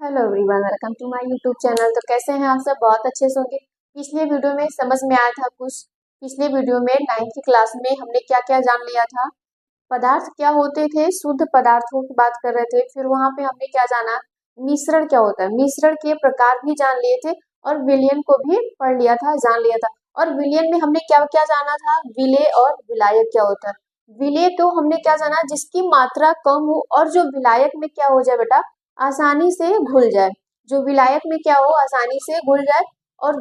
Hello everyone, welcome to my YouTube channel. तो कैसे हैं आप सब? बहुत अच्छे से होंगे। पिछले वीडियो में समझ में आया था कुछ। पिछले वीडियो में 9th की क्लास में हमने क्या क्या जान लिया था। पदार्थ क्या होते थे, शुद्ध पदार्थों की बात कर रहे थे। फिर वहां पे हमने क्या जाना, मिश्रण क्या होता है, मिश्रण के प्रकार भी जान लिए थे और विलयन को भी पढ़ लिया था, जान लिया था। और विलयन में हमने क्या क्या जाना था, विलेय और विलायक क्या होता है। विलेय तो हमने क्या जाना, जिसकी मात्रा कम हो, और जो विलायक में क्या हो जाए बेटा, आसानी से घुल जाए। जो विलायक में क्या हो, आसानी से घुल जाए। और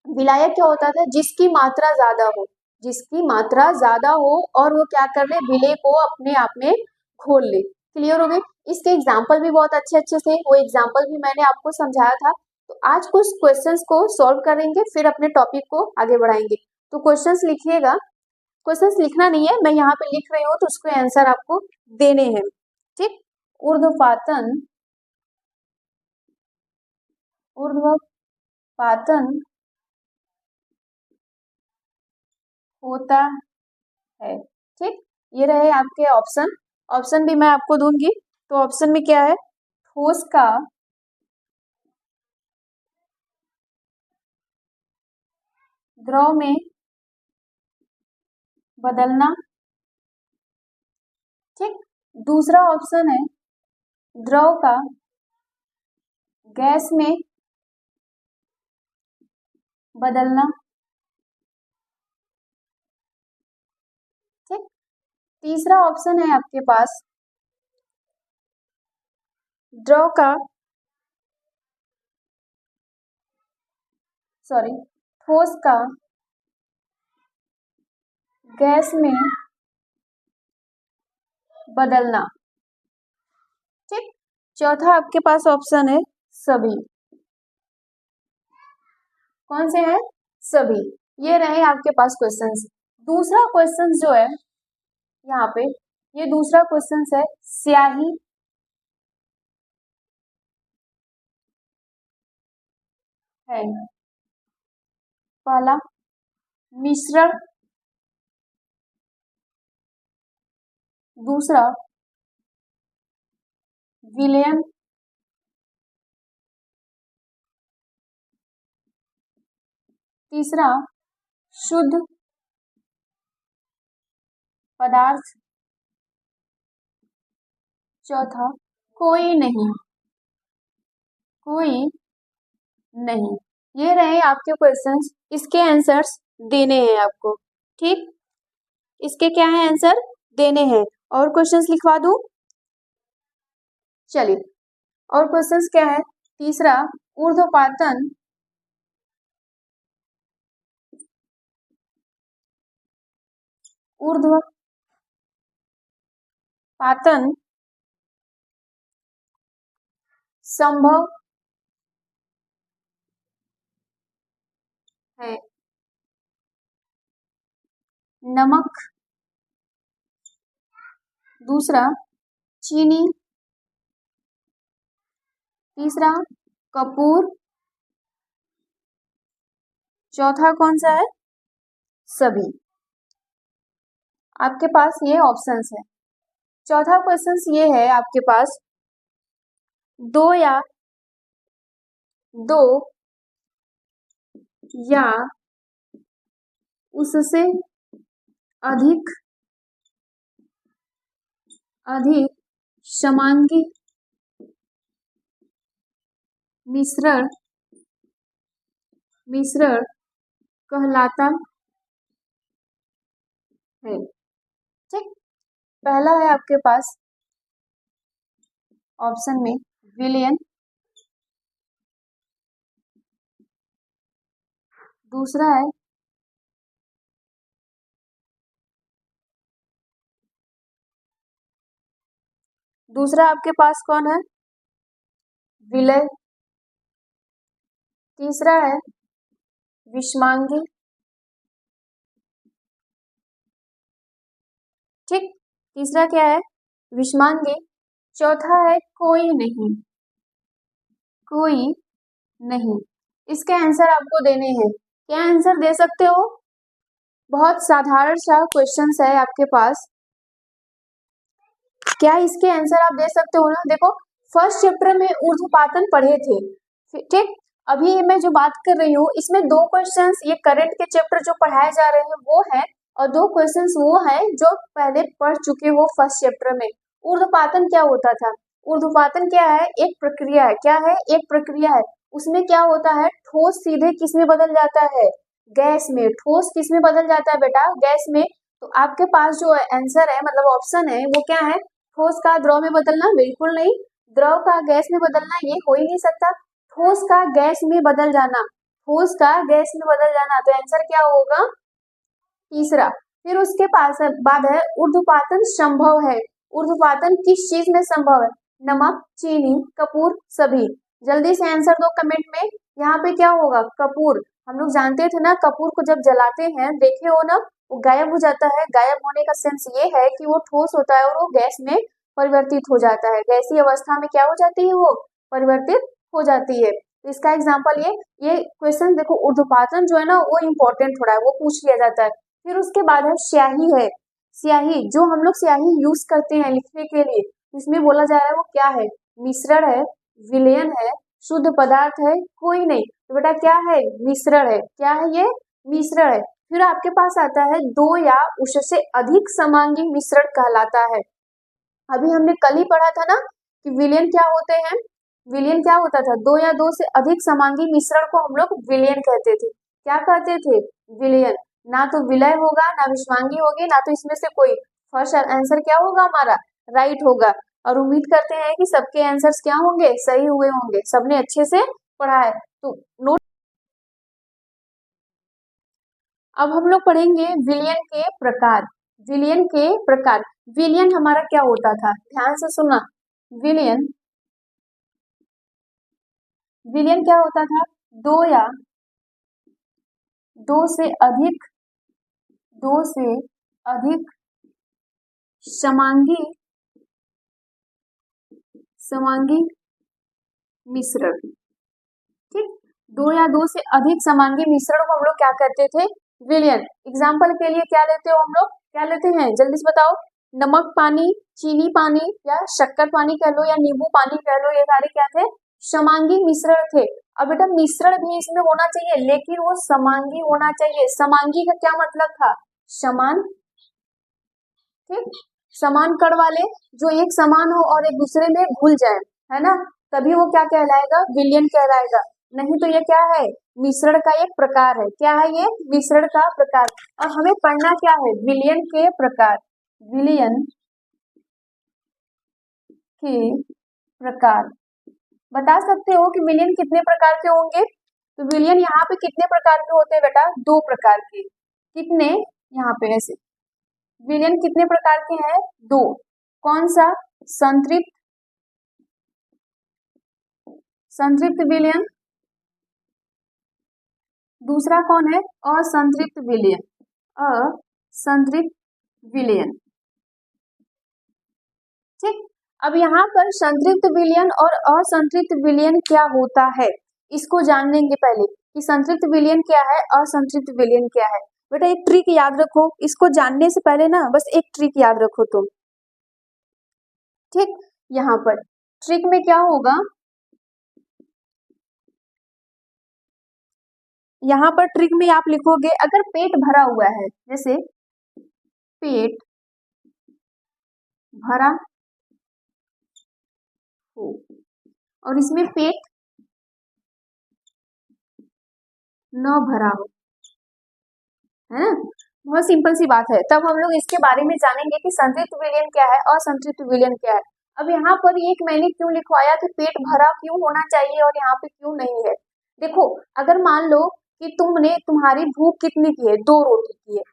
विलायक क्या होता था, जिसकी मात्रा ज्यादा हो, जिसकी मात्रा ज्यादा हो और वो क्या कर ले, विलेय को अपने आप में घोल ले। क्लियर हो गई। इसके एग्जाम्पल भी बहुत अच्छे अच्छे थे, वो एग्जाम्पल भी मैंने आपको समझाया था। तो आज कुछ क्वेश्चंस को सॉल्व करेंगे, फिर अपने टॉपिक को आगे बढ़ाएंगे। तो क्वेश्चंस लिखिएगा। क्वेश्चंस लिखना नहीं है, मैं यहाँ पे लिख रही हूँ, तो उसके आंसर आपको देने हैं। ठीक। ऊर्ध्वपातन, ऊर्ध्वपातन होता है। ठीक। ये रहे आपके ऑप्शन। ऑप्शन भी मैं आपको दूंगी। तो ऑप्शन में क्या है, ठोस का द्रव में बदलना। ठीक। दूसरा ऑप्शन है द्रव का गैस में बदलना। ठीक। तीसरा ऑप्शन है आपके पास द्रव का, सॉरी, ठोस का गैस में बदलना। ठीक। चौथा आपके पास ऑप्शन है सभी। कौन से हैं? सभी। ये रहे आपके पास क्वेश्चंस। दूसरा क्वेश्चन जो है यहाँ पे, ये दूसरा क्वेश्चन है स्याही है। पहला मिश्रण, दूसरा विलयन, तीसरा शुद्ध पदार्थ, चौथा कोई नहीं, कोई नहीं। ये रहे आपके क्वेश्चंस। इसके आंसर्स देने हैं आपको। ठीक। इसके क्या है, आंसर देने हैं। और क्वेश्चंस लिखवा दूं? चलिए, और क्वेश्चंस क्या है। तीसरा, ऊर्ध्वपातन ऊर्ध्वपातन संभव है। नमक, दूसरा चीनी, तीसरा कपूर, चौथा कौन सा है, सभी। आपके पास ये ऑप्शंस है। चौथा क्वेश्चन ये है आपके पास, दो या उससे अधिक अधिक समांगी मिश्रण मिश्रण कहलाता है। ठीक। पहला है आपके पास ऑप्शन में विलयन, दूसरा है दूसरा आपके पास कौन है, विलय, तीसरा है विषमांगी। ठीक। तीसरा क्या है, विषमांगी। चौथा है कोई नहीं, कोई नहीं। इसके आंसर आपको देने हैं। क्या आंसर दे सकते हो? बहुत साधारण सा क्वेश्चन है आपके पास। क्या इसके आंसर आप दे सकते हो ना? देखो, फर्स्ट चैप्टर में ऊर्ध्वपातन पढ़े थे, ठीक। अभी मैं जो बात कर रही हूँ इसमें दो क्वेश्चंस ये करंट के चैप्टर जो पढ़ाए जा रहे हैं वो है, और दो क्वेश्चंस वो है जो पहले पढ़ चुके हो फर्स्ट चैप्टर में। ऊर्ध्वपातन क्या होता था? ऊर्ध्वपातन क्या है? एक प्रक्रिया है। क्या है? एक प्रक्रिया है। उसमें क्या होता है, ठोस सीधे किस में बदल जाता है? गैस में। ठोस किस में बदल जाता है बेटा? गैस में। तो आपके पास जो आंसर है मतलब ऑप्शन है वो क्या है? ठोस का द्रव में बदलना? बिल्कुल नहीं। द्रव का गैस में बदलना ये हो ही नहीं सकता। ठोस का गैस में बदल जाना, ठोस का गैस में बदल जाना, तो आंसर क्या होगा? तीसरा। फिर उसके पास बाद है ऊर्ध्वपातन संभव है। ऊर्ध्वपातन किस चीज में संभव है? नमक, चीनी, कपूर, सभी। जल्दी से आंसर दो कमेंट में। यहाँ पे क्या होगा? कपूर। हम लोग जानते थे ना, कपूर को जब जलाते हैं देखे हो ना, वो गायब हो जाता है। गायब होने का सेंस ये है कि वो ठोस होता है और वो गैस में परिवर्तित हो जाता है। गैसीय अवस्था में क्या हो जाती है? वो परिवर्तित हो जाती है। तो इसका एग्जाम्पल ये क्वेश्चन देखो, ऊर्ध्वपातन जो है ना वो इम्पोर्टेंट थोड़ा है, वो पूछ लिया जाता है। फिर उसके बाद है स्याही है। स्याही, जो हम लोग स्याही यूज करते हैं लिखने के लिए, इसमें बोला जा रहा है वो क्या है? मिश्रण है, विलयन है, शुद्ध पदार्थ है, कोई नहीं। तो बेटा क्या है? मिश्रण है। क्या है ये? मिश्रण है। फिर आपके पास आता है दो या उससे अधिक समांगी मिश्रण कहलाता है। अभी हमने कल ही पढ़ा था ना कि विलयन क्या होते हैं? विलयन क्या होता था? दो या दो से अधिक समांगी मिश्रण को हम लोग विलयन कहते थे। क्या कहते थे? विलयन। ना तो विलय होगा, ना विषमांगी होगी, ना तो इसमें से कोई। फर्स्ट आंसर क्या होगा हमारा? राइट होगा। और उम्मीद करते हैं कि सबके आंसर्स क्या होंगे? सही हुए होंगे, सबने अच्छे से पढ़ा है। तो नोट। अब हम लोग पढ़ेंगे विलयन के प्रकार। विलयन के प्रकार। विलयन हमारा क्या होता था? ध्यान से सुनना। विलयन विलयन क्या होता था? दो या दो से अधिक समांगी मिश्रण, ठीक। दो या दो से अधिक समांगी मिश्रण को हम लोग क्या कहते थे? विलयन। एग्जाम्पल के लिए क्या लेते हो हम लोग? क्या लेते हैं? जल्दी से बताओ। नमक पानी, चीनी पानी, या शक्कर पानी कह लो, या नींबू पानी कह लो, ये सारे क्या थे? समांगी मिश्रण थे। अब बेटा मिश्रण भी इसमें होना चाहिए, लेकिन वो समांगी होना चाहिए। समांगी का क्या मतलब था? समान, ठीक। समान कण वाले, जो एक समान हो और एक दूसरे में घुल जाए, है ना, तभी वो क्या कहलाएगा? विलयन कहलाएगा। नहीं तो ये क्या है? मिश्रण का एक प्रकार है। क्या है ये? मिश्रण का प्रकार। और हमें पढ़ना क्या है? विलयन के प्रकार। विलयन के प्रकार। बता सकते हो कि विलयन कितने प्रकार के होंगे? तो विलयन यहाँ पे कितने प्रकार के होते हैं बेटा? दो प्रकार के। कितने? यहाँ पे ऐसे विलयन कितने प्रकार के हैं? दो। कौन सा? संतृप्त विलयन। दूसरा कौन है? असंतृप्त विलयन। असंतृप्त विलयन, ठीक। अब यहाँ पर संतृप्त विलयन और असंतृप्त विलयन क्या होता है, इसको जान लेंगे पहले कि संतृप्त विलयन क्या है, असंतृप्त विलयन क्या है। बेटा एक ट्रिक याद रखो, इसको जानने से पहले ना बस एक ट्रिक याद रखो तुम, ठीक। यहाँ पर ट्रिक में क्या होगा? यहाँ पर ट्रिक में आप लिखोगे, अगर पेट भरा हुआ है, जैसे पेट भरा हो और इसमें पेट न भरा हो, है ना, बहुत सिंपल सी बात है। तब हम लोग इसके बारे में जानेंगे कि संतृप्त विलयन क्या है, असंतृप्त विलयन क्या है। अब यहाँ पर एक मैंने क्यों लिखवाया कि पेट भरा क्यों होना चाहिए और यहाँ पे क्यों नहीं है? देखो, अगर मान लो कि तुम्हारी भूख कितनी की है? 2 रोटी की है।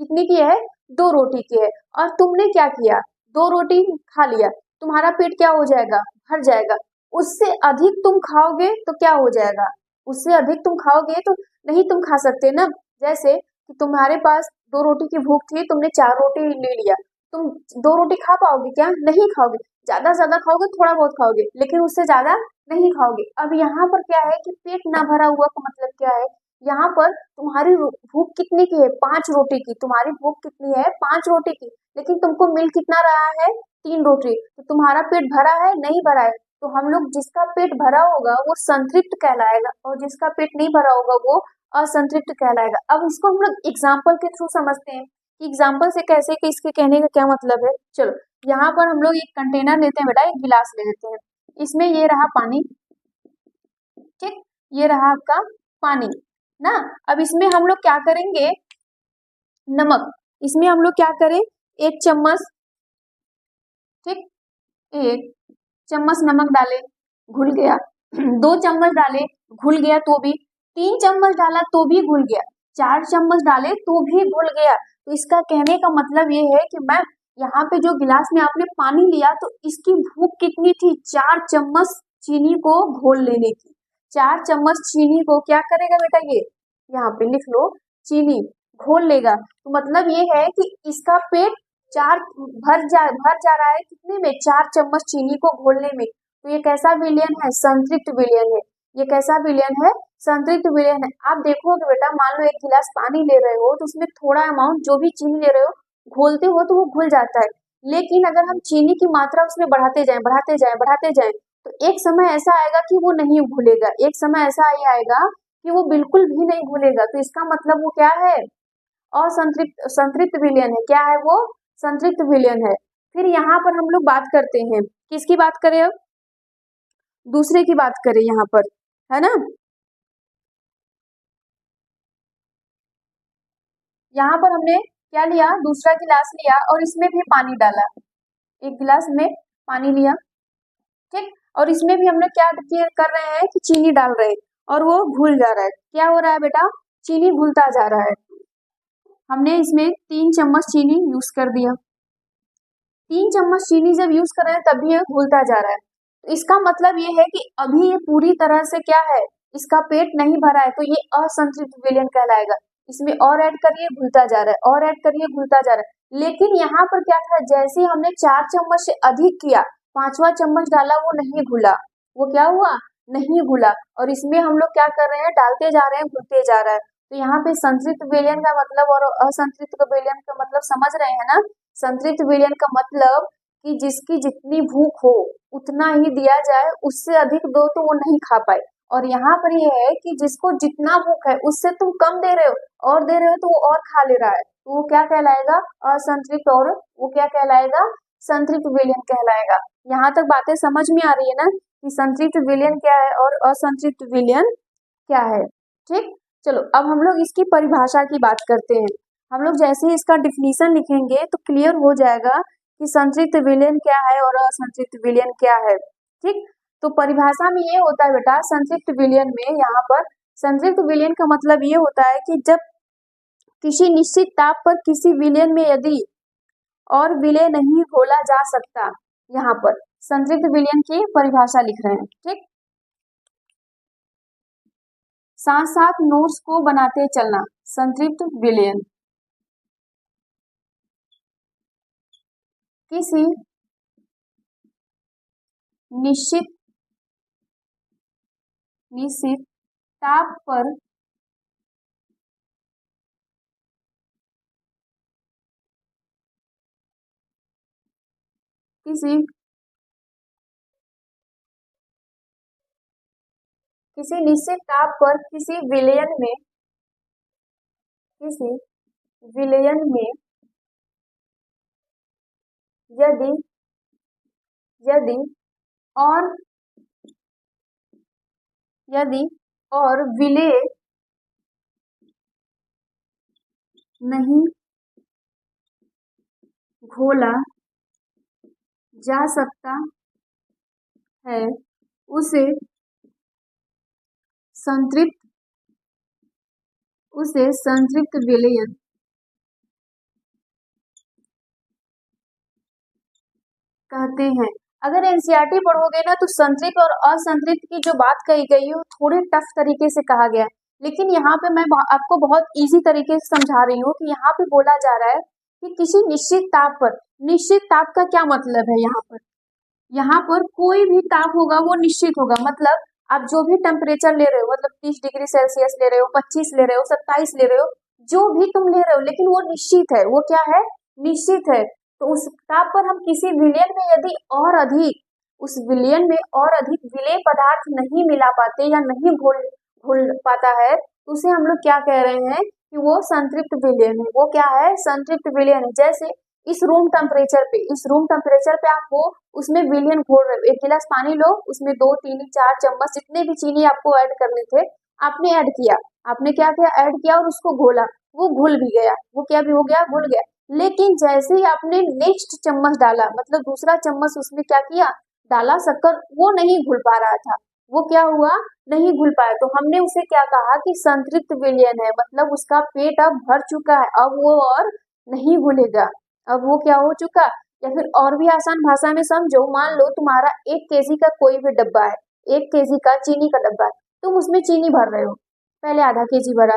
कितनी की है? 2 रोटी की है। और तुमने क्या किया? 2 रोटी खा लिया, तुम्हारा पेट क्या हो जाएगा? भर जाएगा। उससे अधिक तुम खाओगे तो क्या हो जाएगा? उससे अधिक तुम खाओगे तो नहीं तुम खा सकते ना। जैसे कि तुम्हारे पास 2 रोटी की भूख थी, तुमने 4 रोटी ले लिया, तुम 2 रोटी खा पाओगे क्या? नहीं खाओगे। ज्यादा ज्यादा खाओगे, थोड़ा बहुत खाओगे, लेकिन उससे ज्यादा नहीं खाओगे। अब यहाँ पर क्या है कि पेट ना भरा हुआ का मतलब क्या है? यहाँ पर तुम्हारी भूख कितनी की है? 5 रोटी की। तुम्हारी भूख कितनी है? 5 रोटी की, लेकिन तुमको मिल कितना रहा है? 3 रोटी। तो तुम्हारा पेट भरा है? नहीं भरा है? तो हम लोग जिसका पेट भरा होगा वो संतृप्त कहलाएगा और जिसका पेट नहीं भरा होगा वो असंतृप्त कहलाएगा। अब इसको हम लोग एग्जाम्पल के थ्रू समझते हैं कि एग्जाम्पल से कैसे, कि इसके कहने का क्या मतलब है। चलो यहाँ पर हम लोग एक कंटेनर लेते हैं बेटा, एक गिलास ले लेते हैं, इसमें ये रहा पानी, ठीक, ये रहा आपका पानी ना। अब इसमें हम लोग क्या करेंगे, नमक, इसमें हम लोग क्या करें, 1 चम्मच, ठीक, 1 चम्मच नमक डाले, घुल गया। 2 चम्मच डाले, घुल गया तो भी, 3 चम्मच डाला तो भी घुल गया, 4 चम्मच डाले तो भी घुल गया। तो इसका कहने का मतलब ये है कि मैम यहाँ पे जो गिलास में आपने पानी लिया तो इसकी भूख कितनी थी, 4 चम्मच चीनी को घोल लेने की। 4 चम्मच चीनी को क्या करेगा बेटा, ये यहाँ पे लिख लो, चीनी घोल लेगा। तो मतलब ये है कि इसका पेट भर जा रहा है कितने में, 4 चम्मच चीनी को घोलने में। तो ये कैसा विलयन है, संतृप्त विलयन है। ये कैसा विलयन है, संतृप्त विलयन है। आप देखोगे बेटा, मान लो 1 गिलास पानी ले रहे हो तो उसमें थोड़ा अमाउंट जो भी चीनी ले रहे हो घोलते हो तो वो घुल जाता है, लेकिन अगर हम चीनी की मात्रा उसमें बढ़ाते जाएं बढ़ाते जाएं बढ़ाते जाएं तो एक समय ऐसा आएगा कि वो नहीं घुलेगा, एक समय ऐसा आएगा कि वो बिल्कुल भी नहीं घुलेगा। तो इसका मतलब वो क्या है, असंतृप्त, संतृप्त विलयन है। क्या है वो, संतृप्त विलयन है। फिर यहाँ पर हम लोग बात करते हैं, किसकी बात करें, अब दूसरे की बात करें यहाँ पर, है ना। यहाँ पर हमने क्या लिया, दूसरा गिलास लिया और इसमें भी पानी डाला, 1 गिलास में पानी लिया, ठीक, और इसमें भी हम लोग क्या कर रहे हैं कि चीनी डाल रहे हैं और वो घुल जा रहा है। क्या हो रहा है बेटा, चीनी घुलता जा रहा है। हमने इसमें 3 चम्मच चीनी यूज कर दिया, 3 चम्मच चीनी जब यूज कर रहे हैं तभी ये घुलता जा रहा है। तो इसका मतलब ये है कि अभी ये पूरी तरह से क्या है, इसका पेट नहीं भरा है, तो ये असंतृप्त विलयन कहलाएगा। इसमें और ऐड करिए घुलता जा रहा है, और ऐड करिए घुलता जा रहा है। लेकिन यहाँ पर क्या था, जैसे हमने 4 चम्मच से अधिक किया, 5वां चम्मच डाला, वो नहीं घुला, वो क्या हुआ, नहीं घुला। और इसमें हम लोग क्या कर रहे हैं, डालते जा रहे हैं, घुलते जा रहा है। तो यहाँ पे संतृप्त विलयन का मतलब और असंतृप्त विलयन का मतलब समझ रहे हैं ना। संतृप्त विलयन का मतलब कि जिसकी जितनी भूख हो उतना ही दिया जाए, उससे अधिक दो तो वो नहीं खा पाए। और यहाँ पर ये है कि जिसको जितना भूख है उससे तुम कम दे रहे हो और दे रहे हो तो वो और खा ले रहा है, तो वो क्या कहलाएगा, असंतृप्त, और वो क्या कहलाएगा, संतृप्त विलयन कहलाएगा। यहाँ तक बातें समझ में आ रही है ना कि संतृप्त विलयन क्या है और असंतृप्त विलयन क्या है, ठीक। चलो अब हम लोग इसकी परिभाषा की बात करते हैं। हम लोग जैसे ही इसका डिफिनीशन लिखेंगे तो क्लियर हो जाएगा कि संतृप्त विलयन क्या है और असंतृप्त विलयन क्या है, ठीक। तो परिभाषा में ये होता है बेटा, संतृप्त विलयन में यहाँ पर संतृप्त विलयन का मतलब ये होता है कि जब किसी निश्चित ताप पर किसी विलयन में यदि और विलय नहीं घोला जा सकता, यहाँ पर संतृप्त विलयन की परिभाषा लिख रहे हैं, ठीक। साथ साथ नोट्स को बनाते चलना, संतृप्त विलयन किसी निश्चित निश्चित ताप पर किसी किसी निश्चित ताप पर किसी विलयन में यदि यदि और यदि और विलय नहीं घोला जा सकता है, उसे संतृप्त विलयन कहते हैं। अगर एनसीईआरटी पढ़ोगे ना तो संतृप्त और असंतृप्त की जो बात कही गई है वो थोड़ी टफ तरीके से कहा गया है, लेकिन यहाँ पे मैं आपको बहुत इजी तरीके से समझा रही हूँ कि यहाँ पे बोला जा रहा है कि किसी निश्चित ताप पर, निश्चित ताप का क्या मतलब है, यहाँ पर कोई भी ताप होगा वो निश्चित होगा। मतलब आप जो भी टेम्परेचर ले रहे हो, मतलब 30 डिग्री सेल्सियस ले रहे हो, 25 ले रहे हो, 27 ले रहे हो, जो भी तुम ले रहे हो, लेकिन वो निश्चित है, वो क्या है, निश्चित है। तो उस ताप पर हम किसी विलयन में यदि और अधिक उस विलयन में और अधिक विलेय पदार्थ नहीं मिला पाते या नहीं घुल पाता है, तो उसे हम लोग क्या कह रहे हैं कि वो संतृप्त विलयन है। वो क्या है? संतृप्त विलयन है। जैसे इस रूम टेम्परेचर पे आप वो उसमें विलयन घोल रहे हो, एक गिलास पानी लो, उसमें 2 3 4 चम्मच जितने भी चीनी आपको ऐड करने थे आपने ऐड किया, आपने क्या किया? ऐड किया और उसको घोला, वो घुल भी गया, वो क्या भी हो गया? घुल गया। लेकिन जैसे ही आपने नेक्स्ट चम्मच डाला, मतलब दूसरा चम्मच उसमें क्या किया? डाला शक्कर, वो नहीं घुल पा रहा था। वो क्या हुआ? नहीं घुल पाया। तो हमने उसे क्या कहा कि संतृप्त विलयन है, मतलब उसका पेट अब भर चुका है, अब वो और नहीं घुलेगा, अब वो क्या हो चुका। या फिर और भी आसान भाषा में समझो, मान लो तुम्हारा 1 केजी का कोई भी डब्बा है, 1 केजी का चीनी का डब्बा है, तुम उसमें चीनी भर रहे हो, पहले आधा केजी भरा,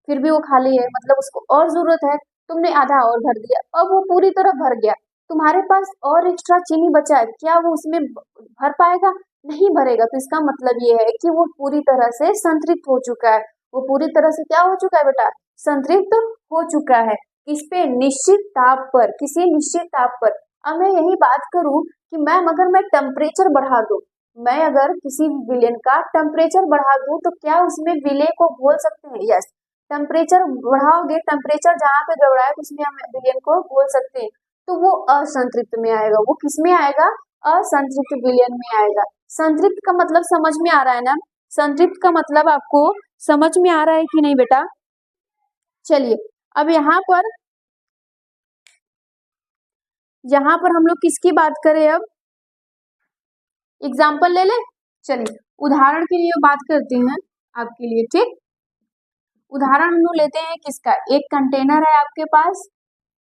फिर भी वो खाली है, मतलब उसको और जरूरत है, तुमने आधा और भर दिया, अब वो पूरी तरह भर गया, तुम्हारे पास और एक्स्ट्रा चीनी बचा है, क्या वो उसमें भर पाएगा? नहीं भरेगा। तो इसका मतलब ये है कि वो पूरी तरह से संतृप्त हो चुका है। वो पूरी तरह से क्या हो चुका है बेटा? संतृप्त हो चुका है। किस पे? निश्चित ताप पर, किसी निश्चित ताप पर। अब मैं यही बात करूं कि मैम अगर मैं टेम्परेचर बढ़ा दूं, मैं अगर किसी विलेन का टेम्परेचर बढ़ा दूं तो क्या उसमें विलेय को घोल सकते हैं? यस, टेम्परेचर बढ़ाओगे, टेम्परेचर जहां पे गड़बड़ा है उसमें हम विलेन को घोल सकते हैं, तो वो असंतृप्त में आएगा। वो किस में आएगा? असंतृप्त विलयन में आएगा। संतृप्त का मतलब समझ में आ रहा है ना? संतृप्त का मतलब आपको समझ में आ रहा है कि नहीं बेटा? चलिए, अब यहाँ पर हम लोग किसकी बात करें? अब एग्जाम्पल ले ले। चलिए, उदाहरण के लिए बात करते हैं आपके लिए, ठीक। उदाहरण हम लोग लेते हैं किसका? एक कंटेनर है आपके पास,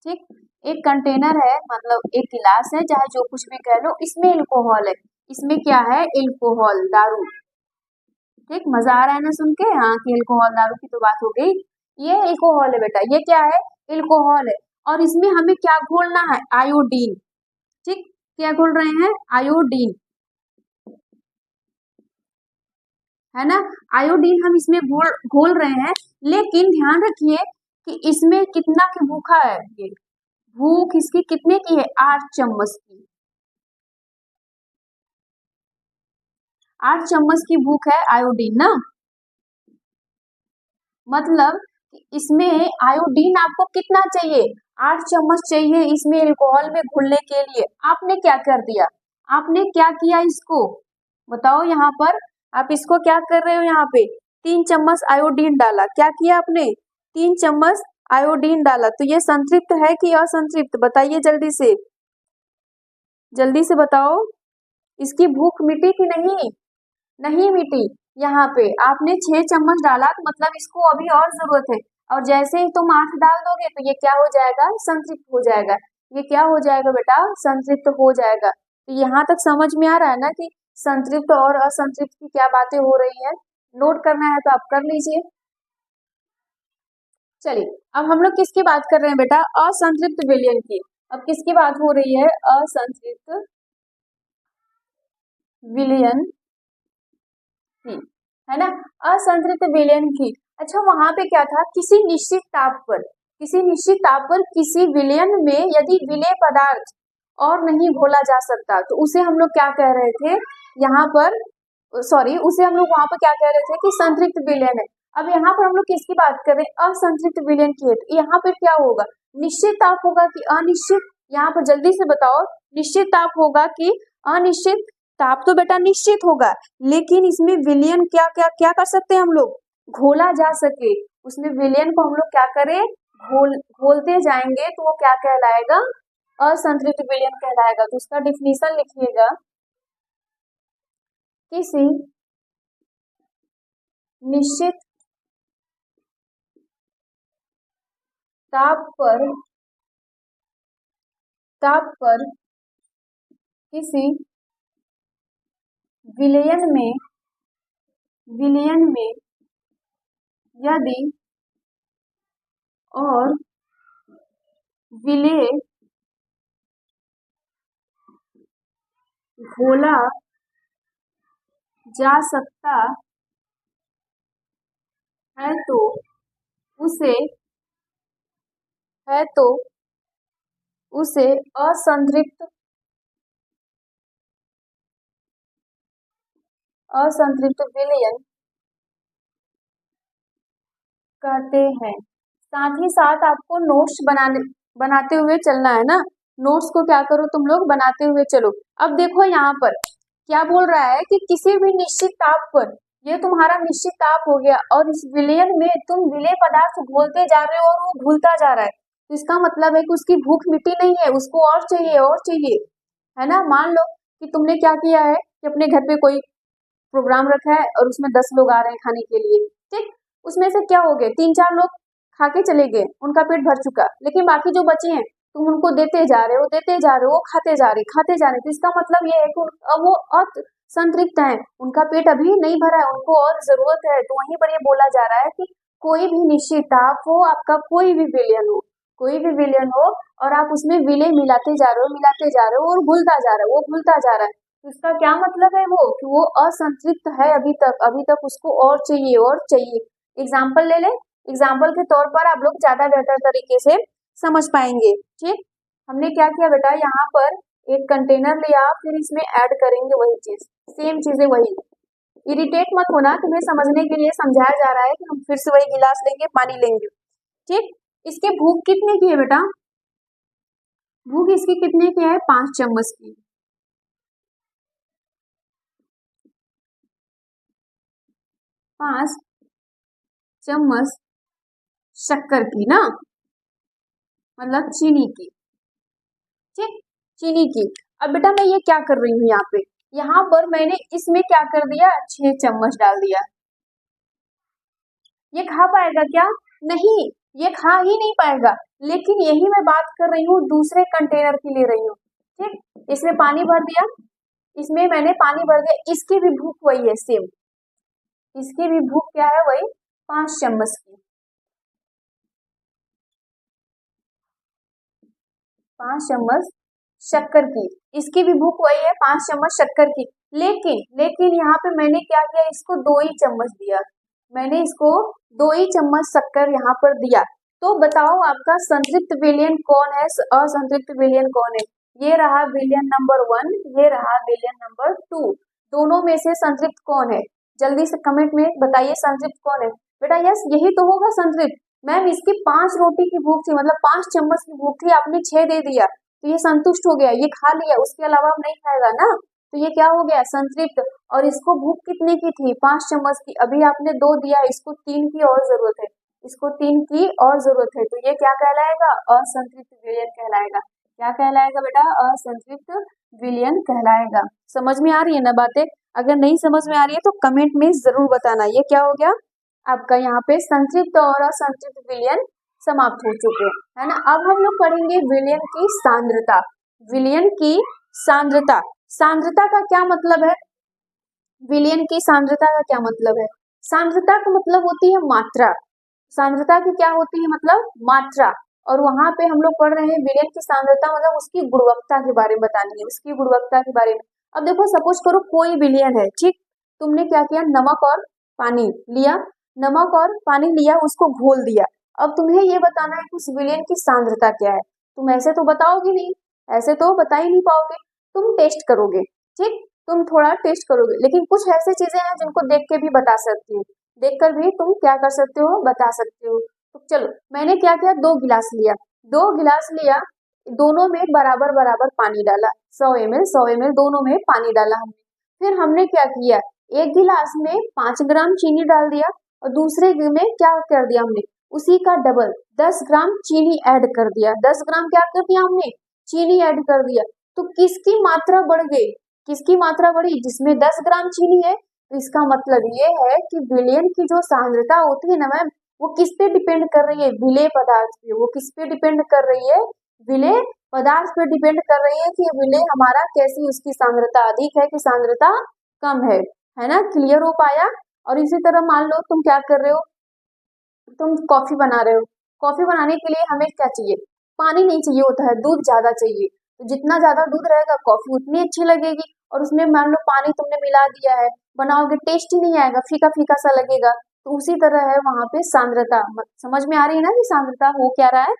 ठीक। एक कंटेनर है, मतलब एक गिलास है, चाहे जो कुछ भी कह लो, इसमें एल्कोहल है। इसमें क्या है? एल्कोहल, दारू, ठीक। मजा आ रहा है ना सुन के? हाँ, कि एल्कोहल, दारू की तो बात हो गई। ये एल्कोहल है बेटा, ये क्या है? एल्कोहल है। और इसमें हमें क्या घोलना है? आयोडीन, ठीक। क्या घोल रहे हैं? आयोडीन, है ना? आयोडीन हम इसमें घोल रहे हैं। लेकिन ध्यान रखिए कि इसमें कितना की भूखा है? ये भूख इसकी कितने की है? 8 चम्मच की, 8 चम्मच की भूख है आयोडीन ना। मतलब इसमें आयोडीन आपको कितना चाहिए? 8 चम्मच चाहिए इसमें एल्कोहल में घुलने के लिए। आपने क्या कर दिया? आपने क्या किया इसको? बताओ यहाँ पर। आप इसको क्या कर रहे हो? यहाँ पे 3 चम्मच आयोडीन डाला। क्या किया आपने? 3 चम्मच आयोडीन डाला। तो ये संतृप्त है कि असंतृप्त? बताइए जल्दी से, जल्दी से बताओ। इसकी भूख मिटी कि नहीं? नहीं मिटी। यहाँ पे आपने 6 चम्मच डाला, तो मतलब इसको अभी और जरूरत है। और जैसे ही तुम 8 डाल दोगे तो ये क्या हो जाएगा? संतृप्त हो जाएगा। ये क्या हो जाएगा बेटा? संतृप्त हो जाएगा। तो यहाँ तक समझ में आ रहा है ना कि संतृप्त और असंतृप्त की क्या बातें हो रही है? नोट करना है तो आप कर लीजिए। चलिए, अब हम लोग किसकी बात कर रहे हैं बेटा? असंतृप्त विलयन की। अब किसकी बात हो रही है? असंतृप्त विलयन की, है ना? असंतृप्त विलयन की। अच्छा, वहां पे क्या था? किसी निश्चित ताप पर, किसी निश्चित ताप पर किसी विलयन में यदि विलेय पदार्थ और नहीं घोला जा सकता, तो उसे हम लोग क्या कह रहे थे यहाँ पर? सॉरी, उसे हम लोग वहां पर क्या कह रहे थे? कि संतृप्त विलयन है। अब यहाँ पर हम लोग किसकी बात कर रहे हैं? असंतृप्त विलयन की है। तो यहाँ पर क्या होगा? निश्चित ताप होगा कि अनिश्चित? यहाँ पर जल्दी से बताओ, निश्चित ताप होगा कि अनिश्चित? ताप तो बेटा निश्चित होगा, लेकिन इसमें विलयन क्या क्या क्या कर सकते हैं हम लोग? घोला जा सके। उसमें विलयन को हम लोग क्या करें? घोलते जाएंगे तो वो क्या कहलाएगा? असंतृप्त विलयन कहलाएगा। तो उसका डिफिनीशन लिखिएगा। किसी निश्चित ताप पर किसी विलयन में यदि और विलेय घोला जा सकता है तो उसे है तो उसे असंतृप्त असंतृप्त विलयन कहते हैं। साथ ही साथ आपको नोट्स बनाते हुए चलना है ना। नोट्स को क्या करो तुम लोग, बनाते हुए चलो। अब देखो यहाँ पर क्या बोल रहा है कि किसी भी निश्चित ताप पर, ये तुम्हारा निश्चित ताप हो गया, और इस विलयन में तुम विलेय पदार्थ घोलते जा रहे हो और वो घुलता जा रहा है। तो इसका मतलब है कि उसकी भूख मिटी नहीं है, उसको और चाहिए और चाहिए, है ना। मान लो कि तुमने क्या किया है कि अपने घर पे कोई प्रोग्राम रखा है और उसमें 10 लोग आ रहे हैं खाने के लिए, ठीक। उसमें से क्या हो गए, 3-4 लोग खा के चले गए, उनका पेट भर चुका, लेकिन बाकी जो बचे हैं तुम उनको देते जा रहे हो, देते जा रहे हो, खाते जा रहे, खाते जा रहे। तो इसका मतलब ये है कि अब वो असंतृप्त है, उनका पेट अभी नहीं भरा है, उनको और जरूरत है। तो वहीं पर ये बोला जा रहा है कि कोई भी निश्चित ताप हो, आपका कोई भी विलयन हो, कोई भी विलयन हो, और आप उसमें विलेय मिलाते जा रहे हो, मिलाते जा रहे हो, और घुलता जा रहा है, वो घुलता जा रहा है। तो इसका क्या मतलब है, वो कि वो असंतृप्त है अभी तक उसको और चाहिए और चाहिए। एग्जाम्पल ले ले, एग्जाम्पल के तौर पर आप लोग ज्यादा बेहतर तरीके से समझ पाएंगे, ठीक। हमने क्या किया बेटा, यहाँ पर एक कंटेनर लिया, फिर इसमें ऐड करेंगे वही चीज, सेम चीजें वही। इरिटेट मत होना, तुम्हें समझने के लिए समझाया जा रहा है कि हम फिर से वही गिलास लेंगे, पानी लेंगे, ठीक। इसके भूख कितने की है बेटा, भूख इसकी कितने की है, 5 चम्मच की। 5 चम्मच शक्कर की ना, मतलब चीनी की, ठीक, चीनी की। अब बेटा मैं ये क्या कर रही हूँ यहाँ पर मैंने इसमें क्या कर दिया, 6 चम्मच डाल दिया। ये खा पाएगा क्या, नहीं, ये खा ही नहीं पाएगा। लेकिन यही मैं बात कर रही हूँ, दूसरे कंटेनर की ले रही हूँ, ठीक। इसमें पानी भर दिया, इसमें मैंने पानी भर दिया, इसकी भी भूख वही है सेम, इसकी भी भूख क्या है, वही 5 चम्मच की, 5 चम्मच शक्कर की, इसकी भी भूख वही है 5 चम्मच शक्कर की। लेकिन यहाँ पे मैंने क्या किया, इसको 2 ही चम्मच दिया, मैंने इसको 2 ही चम्मच शक्कर यहाँ पर दिया। तो बताओ आपका संतृप्त विलयन कौन है, असंतृप्त विलयन कौन है। ये रहा विलयन नंबर 1, ये रहा विलयन नंबर 2। दोनों में से संतृप्त कौन है, जल्दी से कमेंट में बताइए, संतृप्त कौन है बेटा। यस, यही तो होगा संतृप्त। मैम इसकी 5 रोटी की भूख थी, मतलब 5 चम्मच की भूख थी, आपने 6 दे दिया, तो ये संतुष्ट हो गया, ये खा लिया, उसके अलावा अब नहीं खाएगा ना, तो ये क्या हो गया, संतृप्त। और इसको भूख कितने की थी, 5 चम्मच की, अभी आपने 2 दिया, इसको 3 की और जरूरत है, इसको 3 की और जरूरत है, तो ये क्या कहलाएगा, असंतृप्त विलयन कहलाएगा। क्या कहलाएगा बेटा, असंतृप्त विलयन कहलाएगा। समझ में आ रही है ना बातें, अगर नहीं समझ में आ रही है तो कमेंट में जरूर बताना। ये क्या हो गया आपका, यहाँ पे संतृप्त और असंतृप्त विलयन समाप्त हो चुके हैं, है ना। अब हम लोग पढ़ेंगे विलयन की सांद्रता। विलयन की सांद्रता, सांद्रता का क्या मतलब है, विलयन की सांद्रता का क्या मतलब है। सांद्रता का मतलब होती है मात्रा, सांद्रता की क्या होती है, मतलब मात्रा। और वहां पे हम लोग पढ़ रहे हैं विलयन की सांद्रता, मतलब उसकी गुणवत्ता के बारे में बतानी है, उसकी गुणवत्ता के बारे में। अब देखो सपोज करो कोई विलयन है, ठीक, तुमने क्या किया, नमक और पानी लिया, नमक और पानी लिया, उसको घोल दिया। अब तुम्हें ये बताना है कि उस विलयन की सांद्रता क्या है। तुम ऐसे तो बताओगे नहीं, ऐसे तो बता ही नहीं पाओगे, तुम टेस्ट करोगे, ठीक, तुम थोड़ा टेस्ट करोगे। लेकिन कुछ ऐसी चीजें हैं जिनको देख के भी बता सकती हो, देखकर भी तुम क्या कर सकते हो, बता सकते हो। तो चलो मैंने क्या किया, 2 गिलास लिया, 2 गिलास लिया, दोनों में बराबर बराबर पानी डाला, 100 ml दोनों में पानी डाला हमने। फिर हमने क्या किया, एक गिलास में 5 ग्राम चीनी डाल दिया, और दूसरे में क्या कर दिया हमने, उसी का डबल 10 ग्राम चीनी ऐड कर दिया, 10 ग्राम क्या कर दिया हमने, चीनी ऐड कर दिया। तो किसकी मात्रा बढ़ गई, किसकी मात्रा बढ़ी, जिसमें 10 ग्राम चीनी है। तो इसका मतलब ये है कि विलयन की जो सांद्रता होती है ना मैम, वो किस पे डिपेंड कर रही है, विलेय पदार्थ पे। वो किस पे डिपेंड कर रही है, विलेय पदार्थ पे डिपेंड कर रही है कि विलेय हमारा कैसी, उसकी सांद्रता अधिक है कि सांद्रता कम है ना। क्लियर हो पाया। और इसी तरह मान लो तुम क्या कर रहे हो, तुम कॉफी बना रहे हो, कॉफी बनाने के लिए हमें क्या चाहिए, पानी नहीं चाहिए होता है, दूध ज्यादा चाहिए। तो जितना ज्यादा दूध रहेगा कॉफी उतनी अच्छी लगेगी। और उसमें मान लो पानी तुमने मिला दिया है, बनाओगे टेस्ट ही नहीं आएगा, फीका फीका सा लगेगा। तो उसी तरह है वहां पे सांद्रता, समझ में आ रही है ना कि सांद्रता हो क्या रहा है।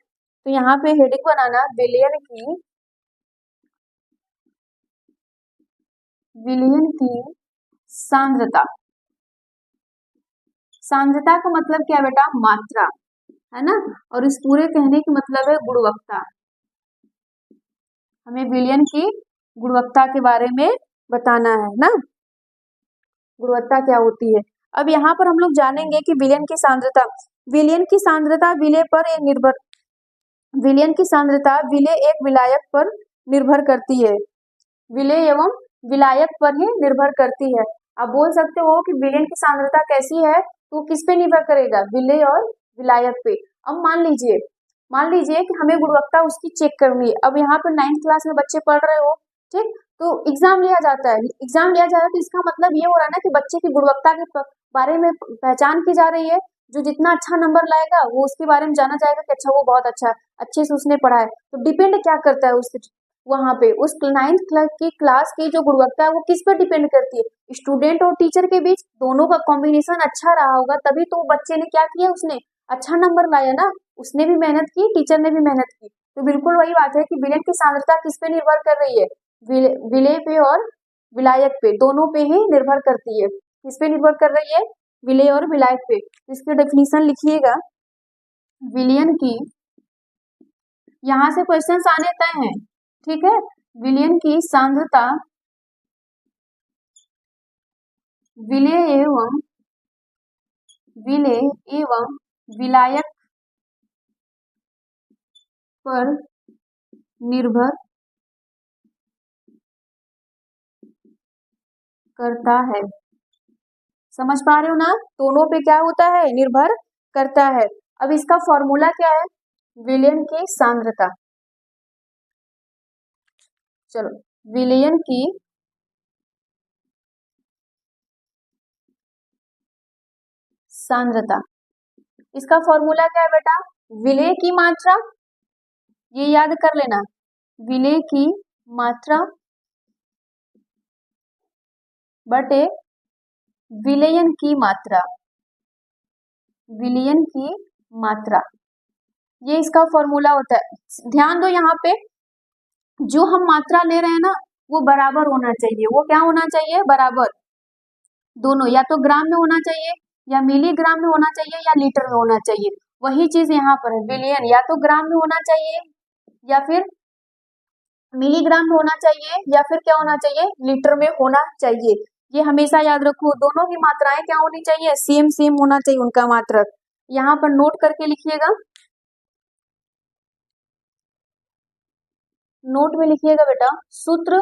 तो यहाँ पे हेडिंग बनाना, विलयन की सांद्रता। सांद्रता का मतलब क्या है बेटा? मात्रा, है ना। और इस पूरे कहने का मतलब है गुणवत्ता। हमें विलयन की गुणवत्ता के बारे में बताना है ना, गुणवत्ता क्या होती है। अब यहाँ पर हम लोग जानेंगे कि विलयन की सांद्रता, विलयन की सांद्रता विलेय पर निर्भर, विलयन की सांद्रता विलेय एक विलायक पर निर्भर करती है, विलेय एवं विलायक पर ही निर्भर करती है। आप बोल सकते हो कि विलयन की सांद्रता कैसी है, तो किस पे निर्भर करेगा? विलेय और विलायक पे। अब मान लीजिए कि हमें गुणवत्ता उसकी चेक करनी है। अब यहाँ पर 9th क्लास में बच्चे पढ़ रहे हो, ठीक, तो एग्जाम लिया जाता है, तो इसका मतलब ये हो रहा है ना कि बच्चे की गुणवत्ता के बारे में पहचान की जा रही है। जो जितना अच्छा नंबर लाएगा वो उसके बारे में जाना जाएगा कि अच्छा वो बहुत अच्छा है, अच्छे से उसने पढ़ा है। तो डिपेंड क्या करता है उस वहां पे उस 9th क्लास की जो गुणवत्ता है वो किस पर डिपेंड करती है? स्टूडेंट और टीचर के बीच दोनों का कॉम्बिनेशन अच्छा रहा होगा, तभी तो बच्चे ने क्या किया, उसने अच्छा नंबर लाया ना। उसने भी मेहनत की, टीचर ने भी मेहनत की। तो बिल्कुल वही बात है कि विलयन की सांद्रता किस पे निर्भर कर रही है? विलेय पे और विलायक पे, दोनों पे ही निर्भर करती है। किस पे निर्भर कर रही है? विलेय और विलायक पे। इसकी डेफिनेशन लिखिएगा, विलयन की, यहां से क्वेश्चंस आने तय हैं, ठीक है। विलयन की सांद्रता विलेय एवं विलायक पर निर्भर करता है। समझ पा रहे हो ना? दोनों पे क्या होता है? निर्भर करता है। अब इसका फॉर्मूला क्या है? विलयन की सांद्रता, चलो, विलयन की सांद्रता, इसका फॉर्मूला क्या है बेटा? विलेय की मात्रा, ये याद कर लेना, विलेय की मात्रा बटे विलयन की मात्रा, विलयन की मात्रा, ये इसका फॉर्मूला होता है। ध्यान दो, यहाँ पे जो हम मात्रा ले रहे हैं ना वो बराबर होना चाहिए। वो क्या होना चाहिए? बराबर। दोनों, या तो ग्राम में होना चाहिए, या मिलीग्राम में होना चाहिए, या लीटर में होना चाहिए। वही चीज यहाँ पर है। विलयन या तो ग्राम में होना चाहिए, या फिर मिलीग्राम में होना चाहिए, या फिर क्या होना चाहिए? लीटर में होना चाहिए। ये हमेशा याद रखो, दोनों की मात्राएं क्या होनी चाहिए? सेम सेम होना चाहिए उनका मात्रक। यहाँ पर नोट करके लिखिएगा, नोट में लिखिएगा बेटा, सूत्र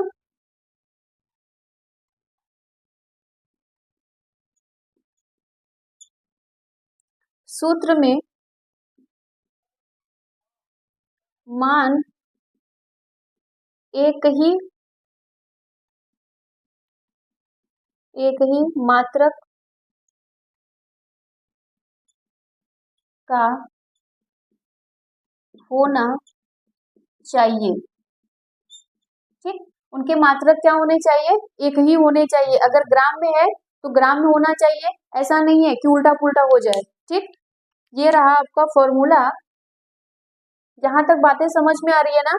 सूत्र में मान एक ही मात्रक का होना चाहिए, ठीक। उनके मात्रक क्या होने चाहिए? एक ही होने चाहिए। अगर ग्राम में है तो ग्राम में होना चाहिए, ऐसा नहीं है कि उल्टा पुल्टा हो जाए, ठीक। ये रहा आपका फॉर्मूला। जहां तक बातें समझ में आ रही है ना,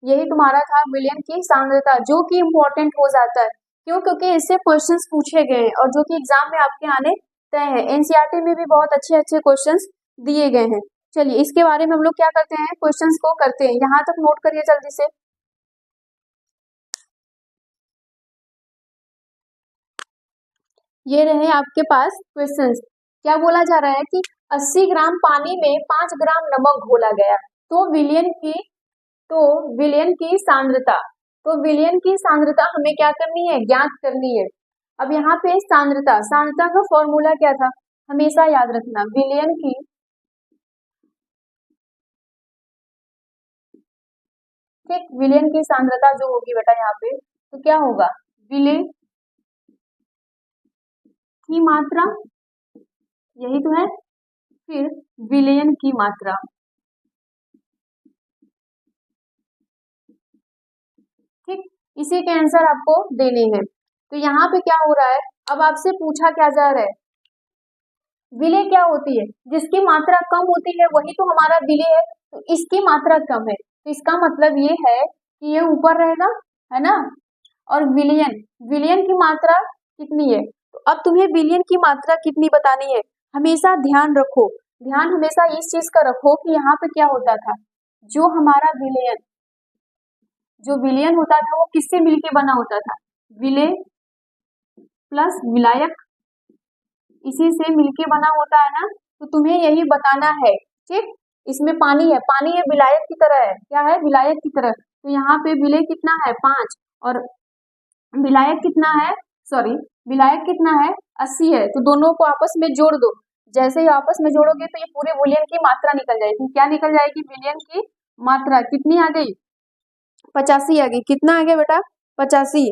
यही तुम्हारा था विलयन की सांद्रता, जो कि इम्पोर्टेंट हो जाता है। क्यों? क्योंकि इससे क्वेश्चंस पूछे गए हैं और जो कि एग्जाम में आपके आने तय है। एनसीईआरटी में भी बहुत अच्छे अच्छे क्वेश्चंस दिए गए हैं। चलिए, इसके बारे में हम लोग क्या करते हैं? क्वेश्चंस को करते हैं। यहाँ तक नोट करिए जल्दी से। ये रहे आपके पास क्वेश्चंस। क्या बोला जा रहा है कि 80 ग्राम पानी में 5 ग्राम नमक घोला गया, तो विलयन की सांद्रता, तो विलयन की सांद्रता हमें क्या करनी है? ज्ञात करनी है। अब यहाँ पे सांद्रता का फॉर्मूला क्या था? हमेशा याद रखना, विलयन की, ठीक, विलयन की सांद्रता जो होगी बेटा यहाँ पे, तो क्या होगा? विलय की मात्रा, यही तो है, फिर विलयन की मात्रा, ठीक। इसी के आंसर आपको देने हैं। तो यहाँ पे क्या हो रहा है? अब आपसे पूछा क्या जा रहा है? विलेय क्या होती है? जिसकी मात्रा कम होती है वही तो हमारा विलेय है। तो इसकी मात्रा कम है, तो इसका मतलब ये है कि ये ऊपर रहेगा, है ना। और विलयन, विलयन की मात्रा कितनी है? तो अब तुम्हें विलियन की मात्रा कितनी बतानी है। हमेशा ध्यान रखो, ध्यान हमेशा इस चीज का रखो कि यहाँ पे क्या होता था, जो हमारा विलियन होता था वो किससे मिलके बना होता था, विलेय प्लस विलायक, इसी से मिलके बना होता है ना। तो तुम्हें यही बताना है, ठीक। इसमें पानी है विलायक की तरह है, क्या है, विलायक की तरह। तो यहाँ पे विलेय कितना है 5 और विलायक कितना है, सॉरी विलायक कितना है 80 है। तो दोनों को आपस में जोड़ दो, जैसे ही आपस में जोड़ोगे तो ये पूरे विलियन की मात्रा निकल जाएगी। क्या निकल जाएगी, विलियन की मात्रा कितनी आ गई, 85 आ गई। कितना आ गया बेटा, 85,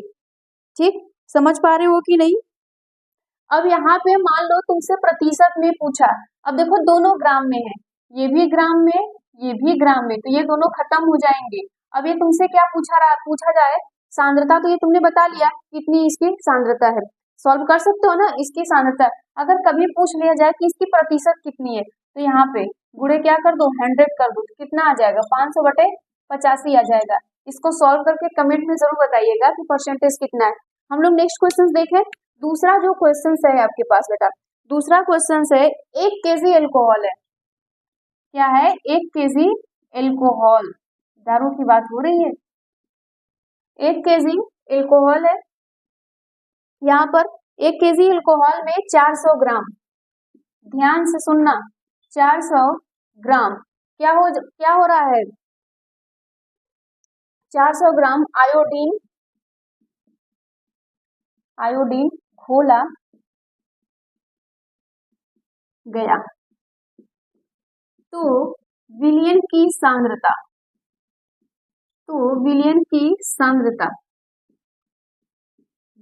ठीक। समझ पा रहे हो कि नहीं। अब यहाँ पे मान लो तुमसे प्रतिशत में पूछा, अब देखो दोनों ग्राम में है, ये भी ग्राम में ये भी ग्राम में, तो ये दोनों खत्म हो जाएंगे। अब ये तुमसे क्या पूछा जाए, सांद्रता, तो ये तुमने बता लिया कितनी इसकी सांद्रता है, सॉल्व कर सकते हो ना इसकी सांद्रता। अगर कभी पूछ लिया जाए कि इसकी प्रतिशत कितनी है, तो यहाँ पे गुणे क्या कर दो, 100 कर दो, तो कितना आ जाएगा 500/85 आ जाएगा। इसको सॉल्व करके कमेंट में जरूर बताइएगा कि परसेंटेज कितना है। हम लोग नेक्स्ट क्वेश्चन देखें। दूसरा जो क्वेश्चन है आपके पास बेटा, दूसरा क्वेश्चन है 1 kg एल्कोहल है, क्या है 1 kg एल्कोहल, दारू की बात हो रही है। 1 kg एल्कोहल है, यहाँ पर 1 kg एल्कोहल में 400 ग्राम, ध्यान से सुनना, 400 ग्राम क्या हो रहा है, 400 ग्राम आयोडीन घोला गया। तो विलियन की सांद्रता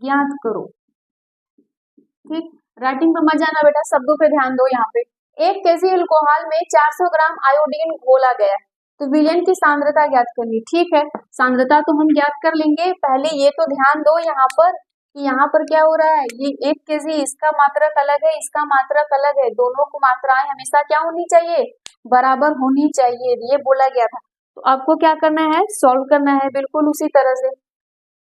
ज्ञात करो, ठीक। राइटिंग पे मत जाना बेटा, शब्दों पे ध्यान दो। यहाँ पे 1 kg एल्कोहल में 400 ग्राम आयोडीन घोला गया, तो विलियन की सांद्रता ज्ञात करनी, ठीक है। सांद्रता तो हम ज्ञात कर लेंगे, पहले ये तो ध्यान दो यहाँ पर कि यहाँ पर क्या हो रहा है, ये 1 kg, इसका मात्रक अलग है, इसका मात्रक अलग है, दोनों को मात्राएं हमेशा क्या होनी चाहिए, बराबर होनी चाहिए, ये बोला गया था। तो आपको क्या करना है, सॉल्व करना है, बिल्कुल उसी तरह से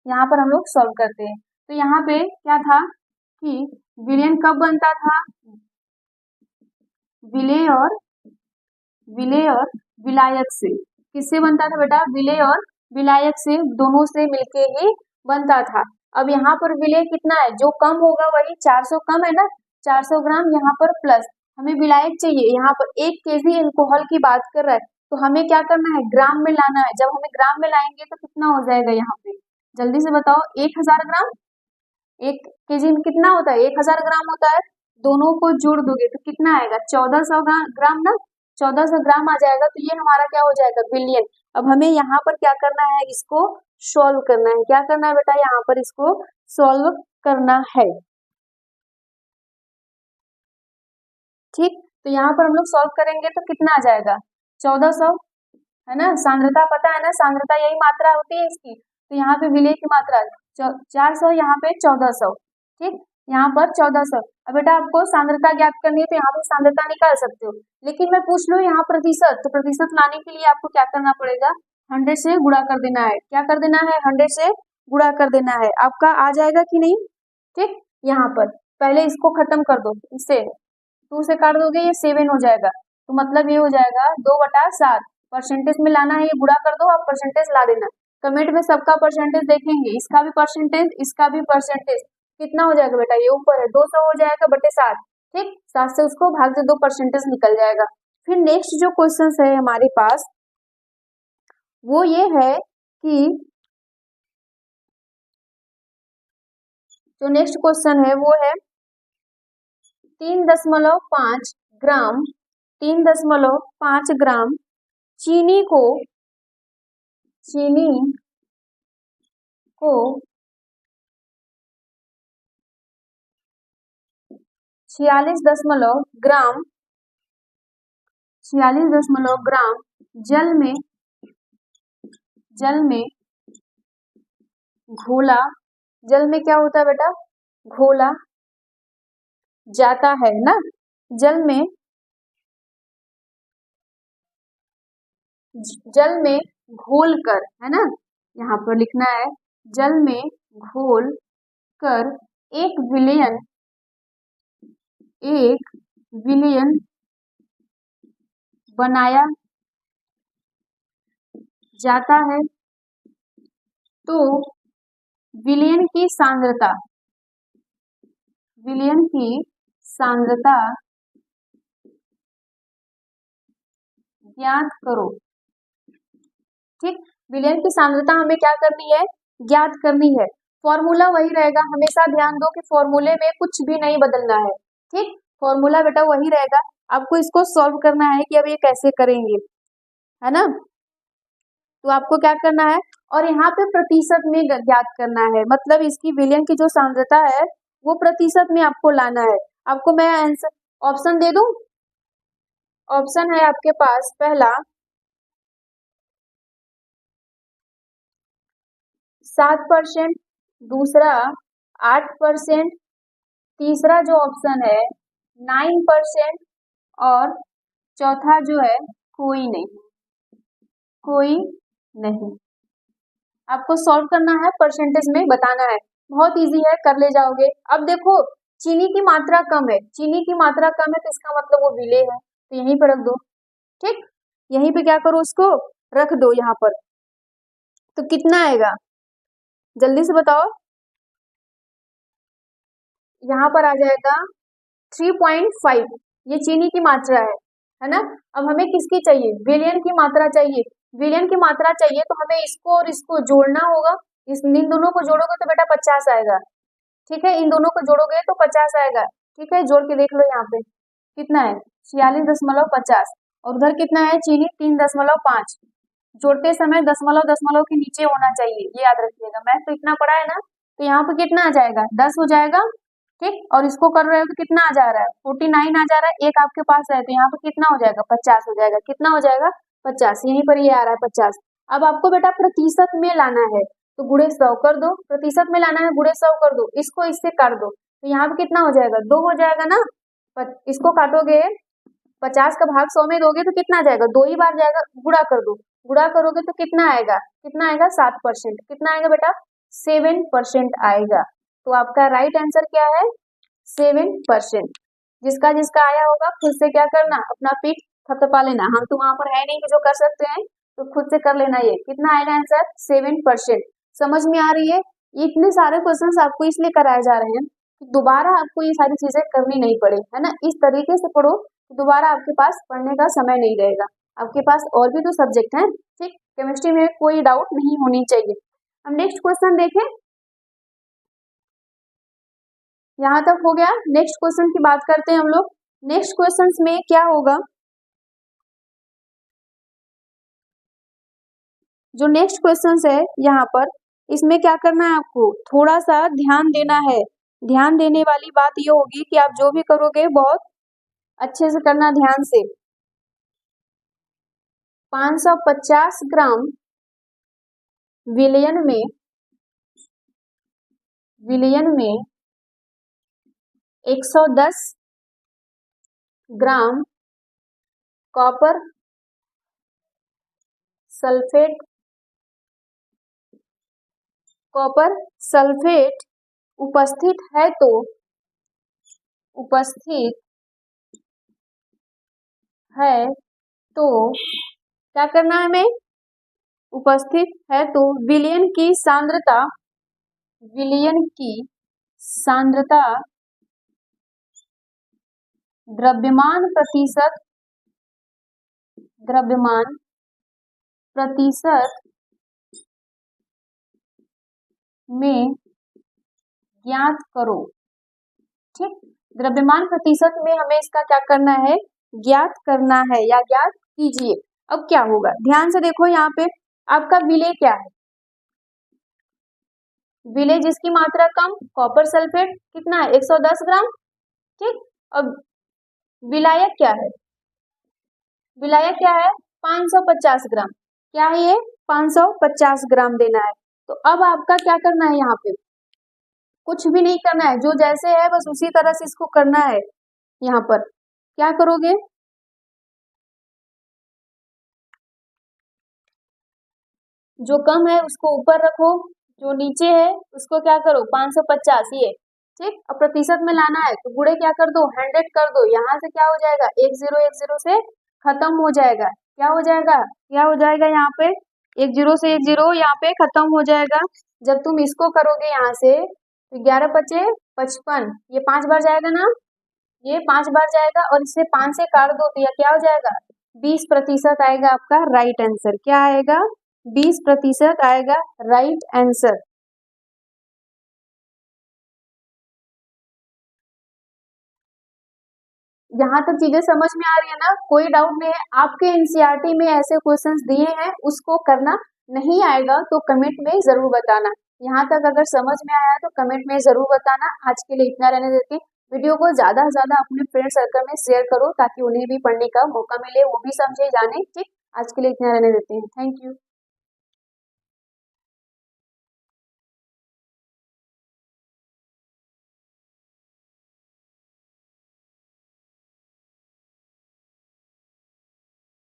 यहाँ पर हम लोग सॉल्व करते हैं। तो यहाँ पे क्या था कि विलियन कब बनता था, विलेय और विलायक से, किससे बनता था बेटा, विलेय और विलायक से, दोनों से मिलके ही बनता था। अब यहाँ पर विलेय कितना है, जो कम होगा वही, 400 कम है ना, 400 ग्राम यहाँ पर प्लस, हमें विलायक चाहिए, यहाँ पर 1 kg एल्कोहल की बात कर रहा है, तो हमें क्या करना है, ग्राम में लाना है। जब हमें ग्राम में लाएंगे तो कितना हो जाएगा, यहाँ पे जल्दी से बताओ, 1000 ग्राम, 1 kg में कितना होता है, 1000 ग्राम होता है, दोनों को जोड़ दोगे तो कितना आएगा, 1400 ग्राम ना, 1400 ग्राम आ जाएगा। तो ये हमारा क्या हो जाएगा, विलियन। अब हमें यहाँ पर क्या करना है, इसको सॉल्व करना है, क्या करना है बेटा, यहाँ पर इसको सॉल्व करना है, ठीक। तो यहाँ पर हम लोग सॉल्व करेंगे तो कितना आ जाएगा, 1400, है ना, सांद्रता पता है ना, सांद्रता यही मात्रा होती है इसकी। तो यहाँ पे विलेय की मात्रा 400, यहाँ पे 1400, ठीक, यहाँ पर 1400। अब बेटा आपको सांद्रता ज्ञात करनी है तो यहाँ पे सांद्रता निकाल सकते हो, लेकिन मैं पूछ लूँ यहाँ प्रतिशत, तो प्रतिशत लाने के लिए आपको क्या करना पड़ेगा, 100 से गुणा कर देना है, क्या कर देना है, 100 से गुणा कर देना है, आपका आ जाएगा कि नहीं, ठीक। यहाँ पर पहले इसको खत्म कर दो, इससे 2 से काट दोगे ये 7 हो जाएगा, तो मतलब ये हो जाएगा 2/7, परसेंटेज में लाना है, ये गुणा कर दो, आप परसेंटेज ला देना। कमेंट में सबका परसेंटेज देखेंगे, इसका भी परसेंटेज, इसका भी परसेंटेज, कितना हो जाएगा बेटा, ये ऊपर है 200 हो जाएगा बटे 7, ठीक, 7 से उसको भाग से 2 परसेंटेज निकल जाएगा। फिर नेक्स्ट जो क्वेश्चन है हमारे पास वो ये है कि जो नेक्स्ट क्वेश्चन है वो है 3.5 ग्राम 3.5 ग्राम चीनी को 46 ग्राम जल में घोला, जल में क्या होता है बेटा, घोला जाता है ना, जल में घोल कर, है ना, यहाँ पर लिखना है, जल में घोल कर 1 विलियन एक विलयन बनाया जाता है तो विलयन की सांद्रता ज्ञात करो। ठीक, विलयन की सांद्रता हमें क्या करनी है, ज्ञात करनी है। फॉर्मूला वही रहेगा, हमेशा ध्यान दो कि फॉर्मूले में कुछ भी नहीं बदलना है। ठीक, फॉर्मूला बेटा वही रहेगा, आपको इसको सॉल्व करना है कि अब ये कैसे करेंगे, है ना। तो आपको क्या करना है, और यहाँ पे प्रतिशत में ज्ञात करना है, मतलब इसकी विलयन की जो सांद्रता है वो प्रतिशत में आपको लाना है। आपको मैं आंसर ऑप्शन दे दूं, ऑप्शन है आपके पास, पहला 7%, दूसरा 8%, तीसरा जो ऑप्शन है 9% और चौथा जो है कोई नहीं। आपको सॉल्व करना है, परसेंटेज में बताना है, बहुत इजी है, कर ले जाओगे। अब देखो चीनी की मात्रा कम है, तो इसका मतलब वो विलेय है, तो यहीं पर रख दो। ठीक, यहीं पे क्या करो, उसको रख दो यहाँ पर। तो कितना आएगा, जल्दी से बताओ। यहाँ पर आ जाएगा 3.5, ये चीनी की मात्रा है ना। अब हमें किसकी चाहिए, विलयन की मात्रा चाहिए। विलयन की मात्रा चाहिए तो हमें इसको और इसको जोड़ना होगा। इन दोनों को जोड़ोगे तो बेटा 50 आएगा। ठीक है, इन दोनों को जोड़ोगे तो 50 आएगा। ठीक है, जोड़ के देख लो यहाँ पे कितना है, 46.50, और उधर कितना है चीनी, 3.5। जोड़ते समय दशमलव दशमलव के नीचे होना चाहिए, ये याद रखिएगा। मैथ तो इतना पड़ा है ना, तो यहाँ पे कितना आ जाएगा, 10 हो जाएगा। ठीक, और इसको कर रहे हो तो कितना आ जा रहा है, 49 आ जा रहा है, एक आपके पास है, तो यहाँ पे कितना हो जाएगा, 50 हो जाएगा। कितना हो जाएगा, 50, यहीं पर ये आ रहा है 50। अब आपको बेटा प्रतिशत में लाना है, तो गुणे 100 कर दो, प्रतिशत में लाना है, गुणे 100 कर दो, इसको इससे काट दो, तो यहाँ पे कितना हो जाएगा, 2 हो जाएगा ना। इसको काटोगे, 50 का भाग 100 में दोगे तो कितना आ जाएगा, 2 ही बार जाएगा, गुणा कर दो, गुणा करोगे तो कितना आएगा, 7%। कितना आएगा बेटा, 7% आएगा। तो आपका राइट आंसर क्या है, 7%। जिसका जिसका आया होगा खुद से क्या करना, अपना पीठ थपथपा लेना, हम तो वहां पर है नहीं कि जो कर सकते हैं, तो खुद से कर लेना। ये कितना आएगा आंसर, 7%। समझ में आ रही है, इतने सारे क्वेश्चंस आपको इसलिए कराए जा रहे हैं कि दोबारा आपको ये सारी चीजें करनी नहीं पड़े, है ना। इस तरीके से पढ़ो, दोबारा आपके पास पढ़ने का समय नहीं रहेगा। आपके पास और भी तो सब्जेक्ट हैं, ठीक, केमिस्ट्री में कोई डाउट नहीं होनी चाहिए। हम नेक्स्ट क्वेश्चन देखें, यहाँ तक हो गया। नेक्स्ट क्वेश्चन की बात करते हैं हम लोग। नेक्स्ट क्वेश्चन में क्या होगा, जो नेक्स्ट क्वेश्चन है यहाँ पर, इसमें क्या करना है आपको, थोड़ा सा ध्यान देना है। ध्यान देने वाली बात ये होगी कि आप जो भी करोगे बहुत अच्छे से करना, ध्यान से। 550 ग्राम विलयन में 110 ग्राम कॉपर सल्फेट उपस्थित है तो क्या करना है हमें, उपस्थित है तो विलयन की सांद्रता द्रव्यमान प्रतिशत में ज्ञात करो। ठीक, द्रव्यमान प्रतिशत में हमें इसका क्या करना है, ज्ञात करना है, या ज्ञात कीजिए। अब क्या होगा, ध्यान से देखो, यहाँ पे आपका विलेय क्या है, विलेय जिसकी मात्रा कम, कॉपर सल्फेट कितना है, 110 ग्राम। ठीक, अब विलायक क्या है, 550 ग्राम। क्या है ये, 550 ग्राम देना है। तो अब आपका क्या करना है, यहाँ पे कुछ भी नहीं करना है, जो जैसे है बस उसी तरह से इसको करना है। यहाँ पर क्या करोगे, जो कम है उसको ऊपर रखो, जो नीचे है उसको क्या करो, 550 ये ठीक। अब प्रतिशत में लाना है तो गुणे क्या कर दो, 100 कर दो। यहाँ से क्या हो जाएगा, 1 0 से खत्म हो जाएगा। क्या हो जाएगा, क्या हो जाएगा, यहाँ पे 1 0 से 1 0 यहाँ पे खत्म हो जाएगा। जब तुम इसको करोगे यहाँ से तो 11 बचे 55, ये 5 बार जाएगा ना, ये 5 बार जाएगा और इससे 5 से काट दो तो यह क्या हो जाएगा, 20% आएगा आपका राइट आंसर। क्या आएगा, 20% आएगा राइट आंसर। यहाँ तक चीजें समझ में आ रही है ना, कोई डाउट नहीं है। आपके एनसीईआरटी में ऐसे क्वेश्चंस दिए हैं, उसको करना नहीं आएगा तो कमेंट में जरूर बताना। यहाँ तक अगर समझ में आया तो कमेंट में जरूर बताना। आज के लिए इतना रहने देते हैं। वीडियो को ज्यादा से ज्यादा अपने फ्रेंड सर्कल में शेयर करो ताकि उन्हें भी पढ़ने का मौका मिले, वो भी समझे जाने। ठीक, आज के लिए इतना रहने देते हैं। Thank you.